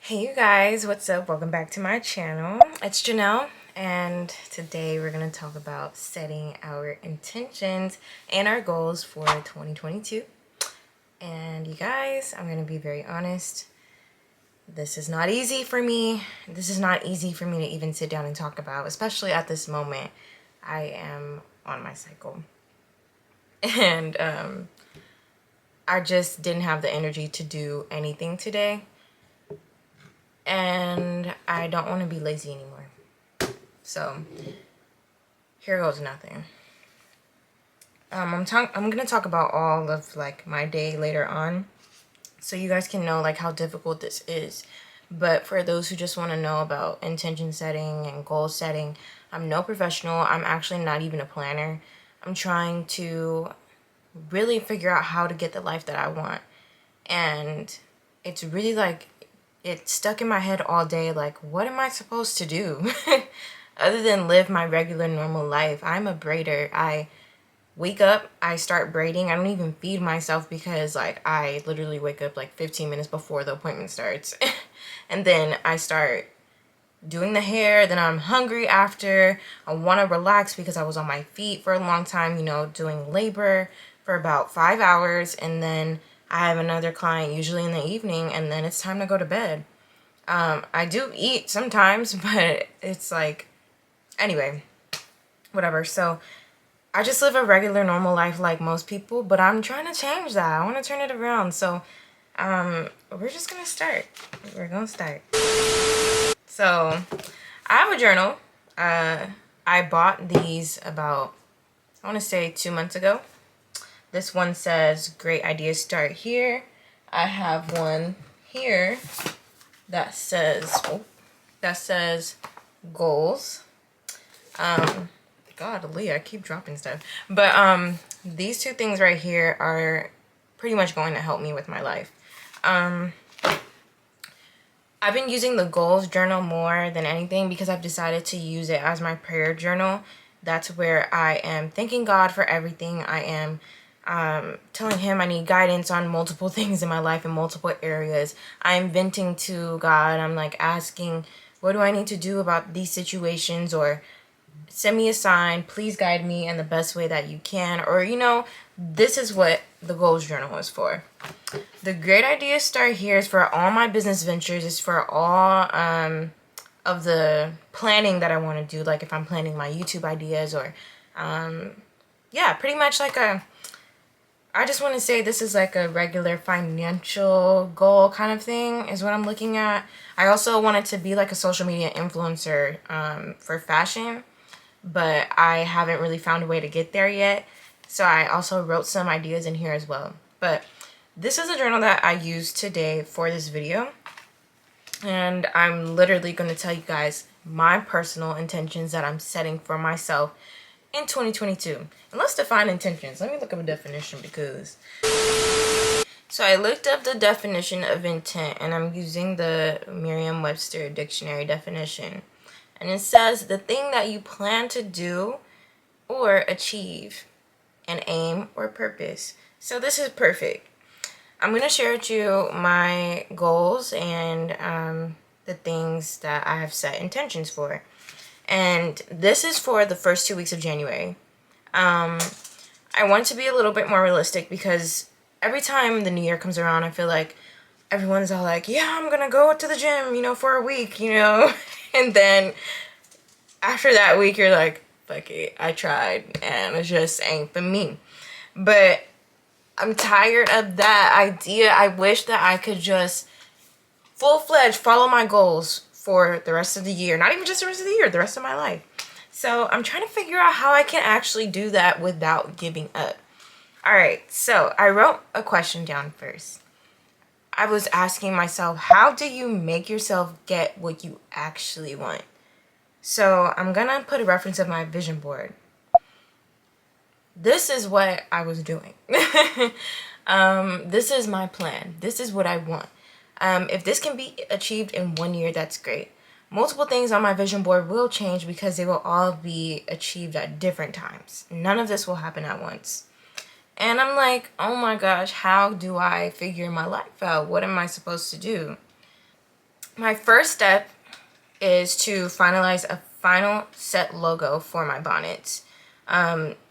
Hey you guys, what's up? Welcome back to my channel. It's Janelle, and today we're going to talk about setting our intentions and our goals for 2022. And you guys, I'm going to be very honest. This is not easy for me. This is not easy for me to even sit down and talk about, especially at this moment. I am on my cycle. And I just didn't have the energy to do anything today. And I don't want to be lazy anymore. So here goes nothing. I'm gonna talk about all of like my day later on, so you guys can know like how difficult this is. But for those who just want to know about intention setting and goal setting, I'm no professional. I'm actually not even a planner. I'm trying to really figure out how to get the life that I want, and it's really like it stuck in my head all day, like, what am I supposed to do? Other than live my regular normal life. I'm a braider. I wake up, I start braiding. I don't even feed myself because like I literally wake up like 15 minutes before the appointment starts. And then I start doing the hair. Then I'm hungry after. I want to relax because I was on my feet for a long time, doing labor for about 5 hours. And then I have another client usually in the evening, and then it's time to go to bed. I do eat sometimes, but it's like, anyway, whatever. So I just live a regular normal life like most people, but I'm trying to change that. I want to turn it around. So we're just gonna start. We're gonna start. So I have a journal. I bought these about, I want to say 2 months ago. This one says great ideas start here. I have one here that says goals. Godly, I keep dropping stuff. But these two things right here are pretty much going to help me with my life. I've been using the goals journal more than anything because I've decided to use it as my prayer journal. That's where I am thanking God for everything. I am telling him I need guidance on multiple things in my life in multiple areas. I'm venting to God. I'm like asking, what do I need to do about these situations? Or send me a sign, please guide me in the best way that you can. Or, this is what the goals journal is for. The great ideas start here is for all my business ventures. It's for all of the planning that I want to do. Like if I'm planning my YouTube ideas or, yeah, pretty much like I just want to say this is like a regular financial goal kind of thing is what I'm looking at. I also wanted to be like a social media influencer for fashion, but I haven't really found a way to get there yet. So I also wrote some ideas in here as well. But this is a journal that I used today for this video. And I'm literally going to tell you guys my personal intentions that I'm setting for myself in 2022. And let's define intentions. Let me look up a definition because... So I looked up the definition of intent, and I'm using the Merriam-Webster dictionary definition. And it says the thing that you plan to do or achieve, an aim or purpose. So this is perfect. I'm going to share with you my goals and the things that I have set intentions for. And this is for the first 2 weeks of January. I want to be a little bit more realistic because every time the new year comes around, I feel like everyone's all like, yeah, I'm going to go to the gym, for a week, And then after that week, you're like, fuck it, I tried and it just ain't for me. But I'm tired of that idea. I wish that I could just full-fledged follow my goals for the rest of the year. Not even just the rest of the year, the rest of my life. So I'm trying to figure out how I can actually do that without giving up. All right, so I wrote a question down first. I was asking myself, how do you make yourself get what you actually want? So I'm gonna put a reference of my vision board. This is what I was doing. This is my plan. This is what I want. If this can be achieved in 1 year, that's great. Multiple things on my vision board will change because they will all be achieved at different times. None of this will happen at once. And I'm like, oh my gosh, how do I figure my life out? What am I supposed to do? My first step is to finalize a final set logo for my bonnets.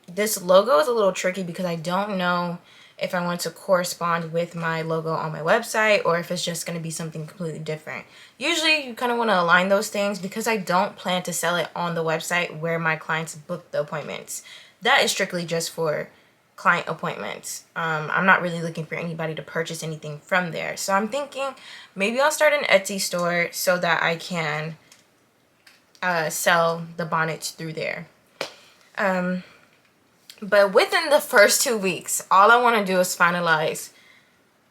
This logo is a little tricky because I don't know if I want to correspond with my logo on my website or if it's just going to be something completely different. Usually you kind of want to align those things because I don't plan to sell it on the website where my clients book the appointments. That is strictly just for client appointments. I'm not really looking for anybody to purchase anything from there. So I'm thinking maybe I'll start an Etsy store so that I can sell the bonnets through there. But within the first 2 weeks, all I want to do is finalize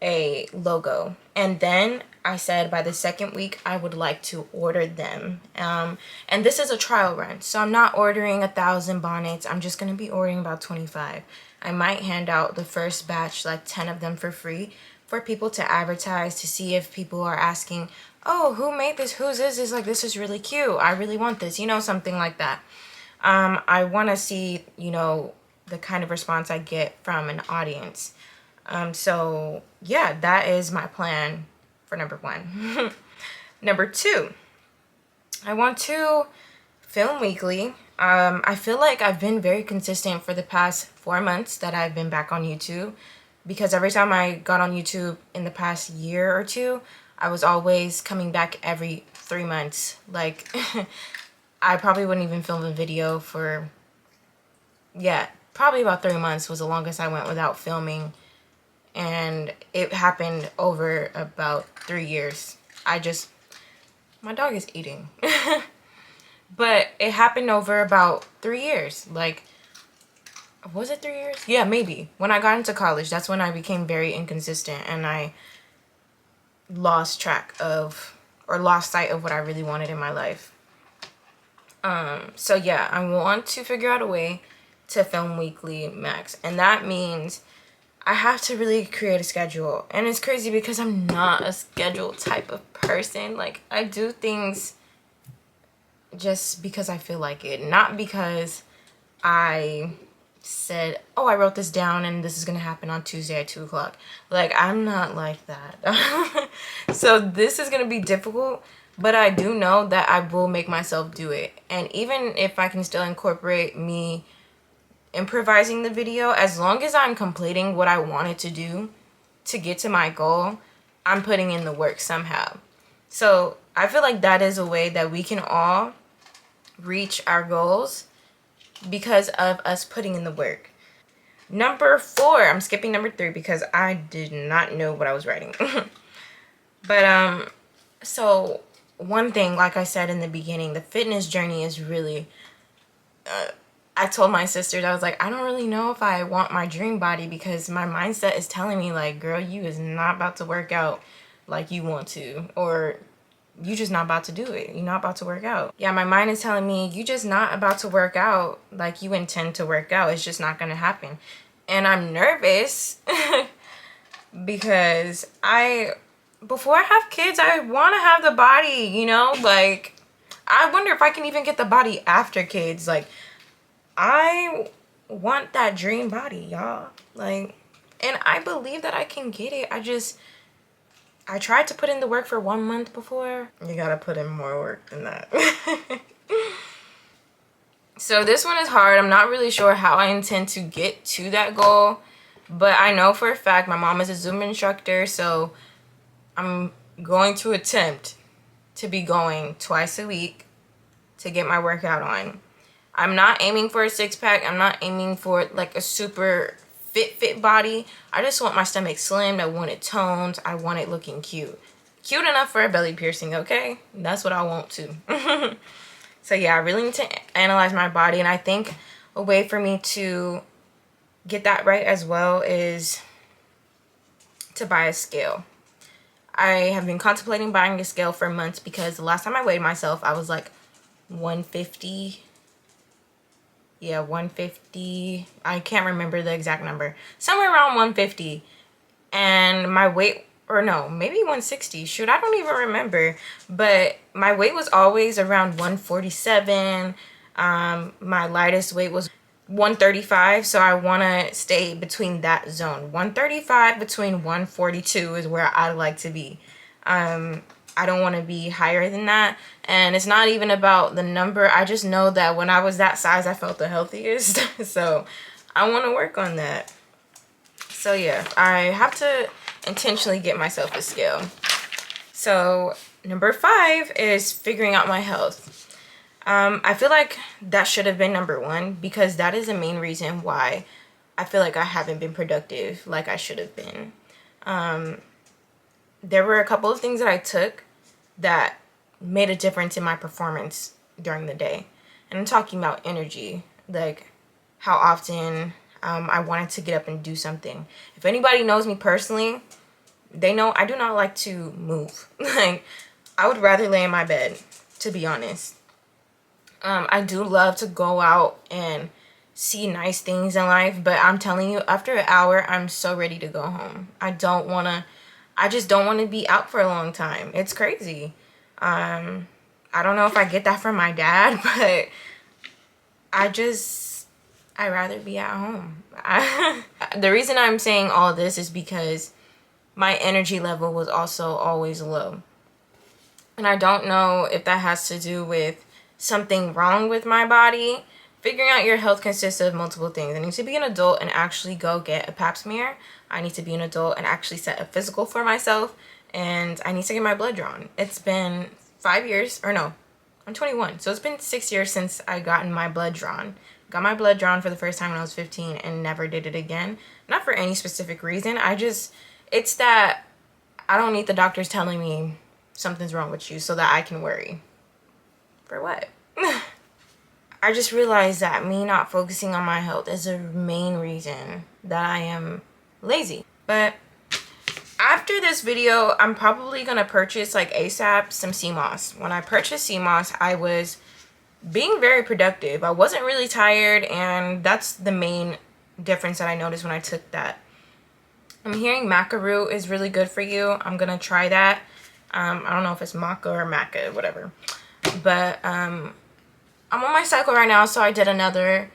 a logo. And then I said by the second week, I would like to order them. And this is a trial run. So I'm not ordering 1,000 bonnets. I'm just going to be ordering about 25. I might hand out the first batch, like 10 of them for free for people to advertise to see if people are asking, oh, who made this? Who's this? It's like, this is really cute. I really want this, you know, something like that. I want to see, you know, the kind of response I get from an audience. So yeah, that is my plan for number 1. Number 2, I want to film weekly. I feel like I've been very consistent for the past 4 months that I've been back on YouTube, because every time I got on YouTube in the past year or two, I was always coming back every 3 months. Like I probably wouldn't even film a video for, yeah, probably about 3 months was the longest I went without filming. And it happened over about 3 years. My dog is eating. But it happened over about 3 years. Like, was it 3 years? Yeah, maybe. When I got into college, that's when I became very inconsistent and I lost track of, or lost sight of what I really wanted in my life. So yeah, I want to figure out a way to film weekly max. And that means I have to really create a schedule. And it's crazy because I'm not a schedule type of person. Like, I do things just because I feel like it, not because I said, oh, I wrote this down and this is gonna happen on Tuesday at 2 o'clock. Like, I'm not like that. So this is gonna be difficult, but I do know that I will make myself do it. And even if I can still incorporate me improvising the video, as long as I'm completing what I wanted to do to get to my goal, I'm putting in the work somehow. So I feel like that is a way that we can all reach our goals because of us putting in the work. Number 4, I'm skipping number 3 because I did not know what I was writing. But so one thing, like I said in the beginning, the fitness journey is really I told my sisters, I was like, I don't really know if I want my dream body because my mindset is telling me, like, girl, you is not about to work out like you want to, or you just not about to do it. You're not about to work out. Yeah, my mind is telling me you just not about to work out like you intend to work out. It's just not going to happen. And I'm nervous because before I have kids, I want to have the body, you know? Like, I wonder if I can even get the body after kids. Like, I want that dream body, y'all. Like, and I believe that I can get it. I tried to put in the work for 1 month before. You gotta put in more work than that. So this one is hard. I'm not really sure how I intend to get to that goal. But I know for a fact my mom is a Zumba instructor. So I'm going to attempt to be going twice a week to get my workout on. I'm not aiming for a 6-pack. I'm not aiming for like a super fit body. I just want my stomach slimmed. I want it toned. I want it looking cute. Cute enough for a belly piercing, okay? That's what I want to. So yeah, I really need to analyze my body. And I think a way for me to get that right as well is to buy a scale. I have been contemplating buying a scale for months because the last time I weighed myself, I was like 150. Yeah, 150. I can't remember the exact number. Somewhere around 150. And my weight, or no, maybe 160. Shoot, I don't even remember. But my weight was always around 147. My lightest weight was 135. So I want to stay between that zone. 135 between 142 is where I'd like to be. I don't want to be higher than that. And it's not even about the number. I just know that when I was that size, I felt the healthiest. So I want to work on that. So yeah, I have to intentionally get myself a scale. So number 5 is figuring out my health. I feel like that should have been number 1 because that is the main reason why I feel like I haven't been productive like I should have been. There were a couple of things that I took that made a difference in my performance during the day. And I'm talking about energy, like how often I wanted to get up and do something. If anybody knows me personally, they know I do not like to move. Like, I would rather lay in my bed, to be honest. I do love to go out and see nice things in life, but I'm telling you, after an hour, I'm so ready to go home. I just don't want to be out for a long time. It's crazy. I don't know if I get that from my dad, but I'd rather be at home. The reason I'm saying all this is because my energy level was also always low. And I don't know if that has to do with something wrong with my body. Figuring out your health consists of multiple things. I need to be an adult and actually go get a pap smear. I need to be an adult and actually set a physical for myself. And I need to get my blood drawn. It's been 5 years, or no, I'm 21. So it's been 6 years since I gotten my blood drawn. Got my blood drawn for the first time when I was 15 and never did it again. Not for any specific reason. It's that I don't need the doctors telling me something's wrong with you so that I can worry. For what? I just realized that me not focusing on my health is a main reason that I am lazy. But after this video, I'm probably going to purchase, like, ASAP some sea moss. When I purchased sea moss, I was being very productive. I wasn't really tired, and that's the main difference that I noticed when I took that. I'm hearing maca root is really good for you. I'm going to try that. I don't know if it's maca or maca, whatever. But I'm on my cycle right now, so I did another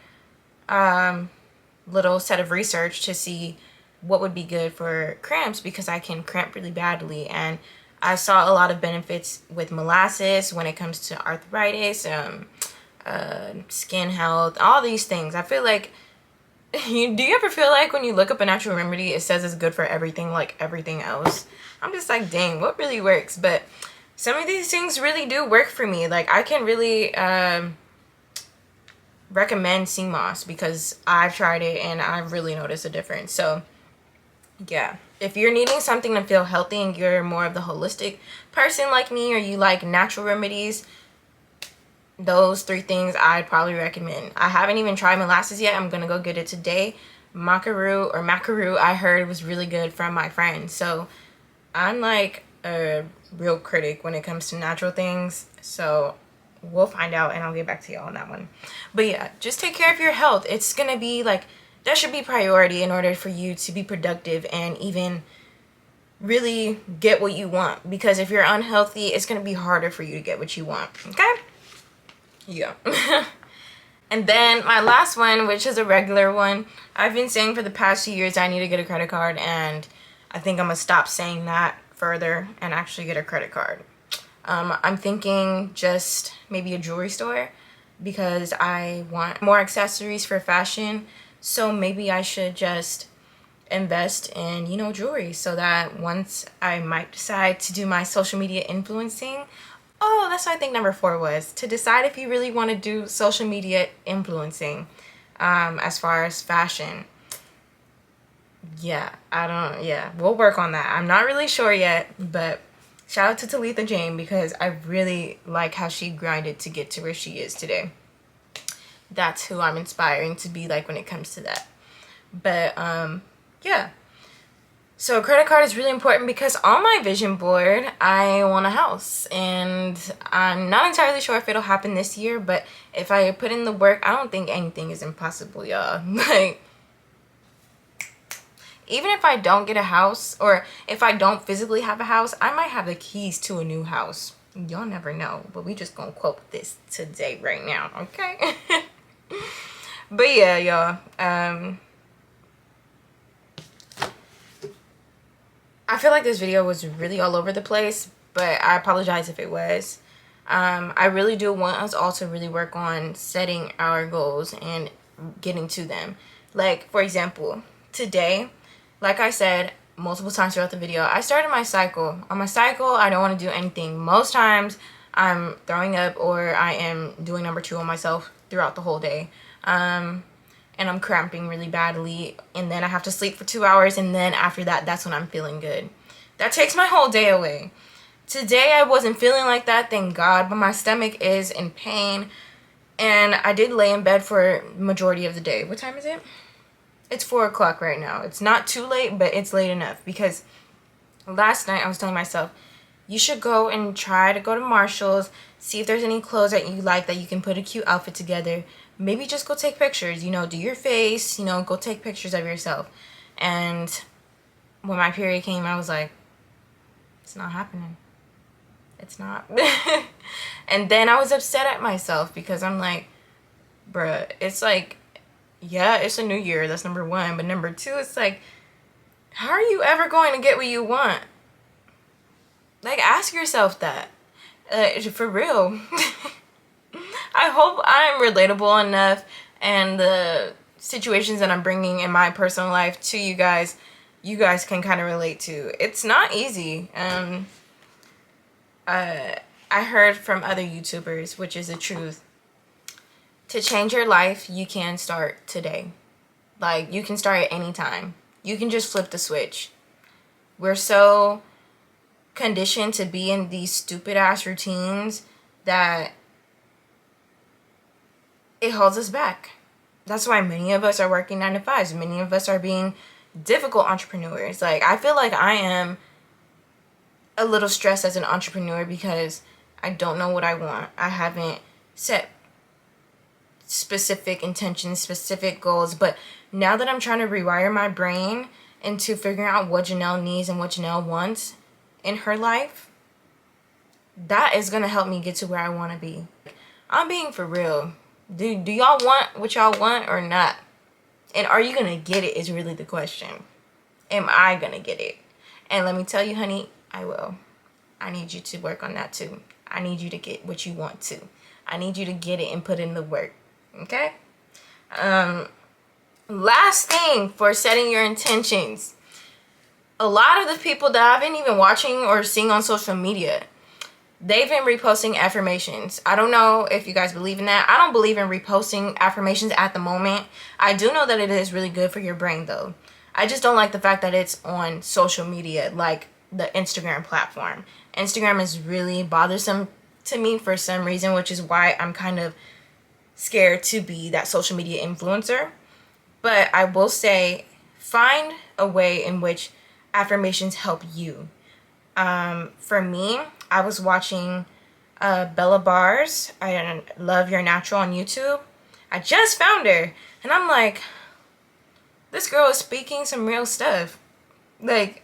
little set of research to see what would be good for cramps because I can cramp really badly. And I saw a lot of benefits with molasses when it comes to arthritis, skin health, all these things. I feel like, do you ever feel like when you look up a natural remedy, it says it's good for everything, like everything else? I'm just like, dang, what really works? But some of these things really do work for me. Like, I can really recommend sea moss because I've tried it and I've really noticed a difference. So yeah, if you're needing something to feel healthy and you're more of the holistic person like me, or you like natural remedies, those 3 things I'd probably recommend. I haven't even tried molasses yet. I'm gonna go get it today. Maca root I heard was really good from my friend. So I'm like a real critic when it comes to natural things. So we'll find out and I'll get back to y'all on that one. But yeah, just take care of your health. It's gonna be like, that should be priority in order for you to be productive and even really get what you want. Because if you're unhealthy, it's gonna be harder for you to get what you want. Okay? Yeah. And then my last one, which is a regular one, I've been saying for the past 2 years I need to get a credit card, and I think I'm gonna stop saying that further and actually get a credit card. I'm thinking just maybe a jewelry store because I want more accessories for fashion. So maybe I should just invest in, you know, jewelry so that once I might decide to do my social media influencing. Oh, that's what I think number 4 was. To decide if you really want to do social media influencing as far as fashion. Yeah, we'll work on that. I'm not really sure yet, but shout out to Talitha Jane because I really like how she grinded to get to where she is today. That's who I'm inspiring to be like when it comes to that. But yeah. So credit card is really important because on my vision board, I want a house. And I'm not entirely sure if it'll happen this year, but if I put in the work, I don't think anything is impossible, y'all. Like, even if I don't get a house, or if I don't physically have a house, I might have the keys to a new house. Y'all never know, but we just gonna quote this today right now, okay? But yeah, y'all, I feel like this video was really all over the place, but I apologize if it was. I really do want us all to really work on setting our goals and getting to them. Like, for example, today, like I said multiple times throughout the video, I started my cycle. On my cycle, I don't want to do anything. Most times, I'm throwing up or I am doing number 2 on myself throughout the whole day. And I'm cramping really badly, and then I have to sleep for 2 hours, and then after that, that's when I'm feeling good. That takes my whole day away. Today, I wasn't feeling like that, thank God, but my stomach is in pain, and I did lay in bed for majority of the day. What time is it? It's 4 o'clock right now. It's not too late, but it's late enough, because last night I was telling myself, you should go and try to go to Marshall's, see if there's any clothes that you like that you can put a cute outfit together. Maybe just go take pictures, you know, do your face, you know, go take pictures of yourself. And when my period came, I was like, it's not happening. It's not. And then I was upset at myself because I'm like, bruh, it's like, yeah, it's a new year. That's number 1. But number 2, it's like, how are you ever going to get what you want? Like, ask yourself that. For real. I hope I'm relatable enough and the situations that I'm bringing in my personal life to you guys can kind of relate to. It's not easy. I heard from other YouTubers, which is the truth, to change your life, you can start today. Like, you can start at any time. You can just flip the switch. We're so conditioned to be in these stupid ass routines that it holds us back. That's why many of us are working 9 to 5s. Many of us are being difficult entrepreneurs. Like, I feel like I am a little stressed as an entrepreneur because I don't know what I want. I haven't set specific intentions, specific goals, but now that I'm trying to rewire my brain into figuring out what Janelle needs and what Janelle wants in her life, that is going to help me get to where I want to be. I'm being for real. Do y'all want what y'all want or not? And are you going to get it is really the question. Am I going to get it? And let me tell you, honey, I will. I need you to work on that too. I need you to get what you want to. I need you to get it and put in the work. Okay? Last thing for setting your intentions. A lot of the people that I've been even watching or seeing on social media, they've been reposting affirmations. I don't know if you guys believe in that. I don't believe in reposting affirmations at the moment. I do know that it is really good for your brain though. I just don't like the fact that it's on social media, like the Instagram platform. Instagram is really bothersome to me for some reason, which is why I'm kind of scared to be that social media influencer. But I will say, find a way in which affirmations help you. For me, I was watching Bella Bars. I love Your Natural on YouTube. I just found her, and I'm like, this girl is speaking some real stuff. Like,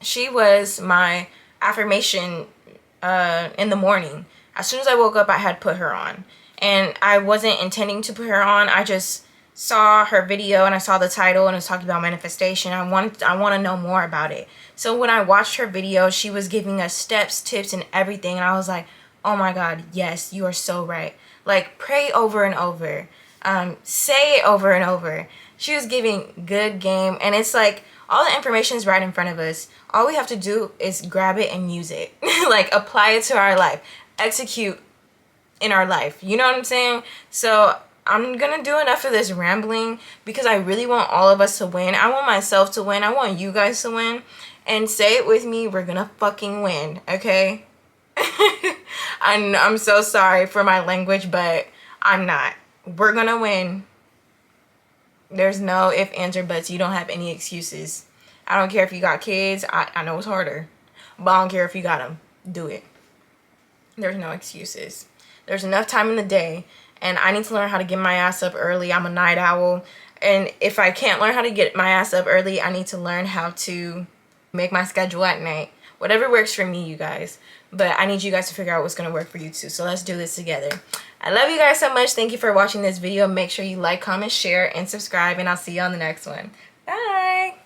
she was my affirmation in the morning. As soon as I woke up, I had put her on. And I wasn't intending to put her on. I just saw her video and I saw the title and it was talking about manifestation. I want to know more about it. So when I watched her video, she was giving us steps, tips, and everything. And I was like, oh my God, yes, you are so right. Like, pray over and over. Say it over and over. She was giving good game. And it's like, all the information is right in front of us. All we have to do is grab it and use it. Like, apply it to our life. Execute in our life. You know what I'm saying? So I'm gonna do enough of this rambling because I really want all of us to win. I want myself to win. I want you guys to win. And say it with me, we're gonna fucking win, okay? I'm so sorry for my language, but I'm not. We're gonna win. There's no ifs, ands, or buts. You don't have any excuses. I don't care if you got kids. I know it's harder, but I don't care if you got them. Do it. There's no excuses. There's enough time in the day, and I need to learn how to get my ass up early. I'm a night owl, and if I can't learn how to get my ass up early, I need to learn how to make my schedule at night. Whatever works for me, you guys. But I need you guys to figure out what's going to work for you too. So let's do this together. I love you guys so much. Thank you for watching this video. Make sure you like, comment, share, and subscribe, and I'll see you on the next one. Bye!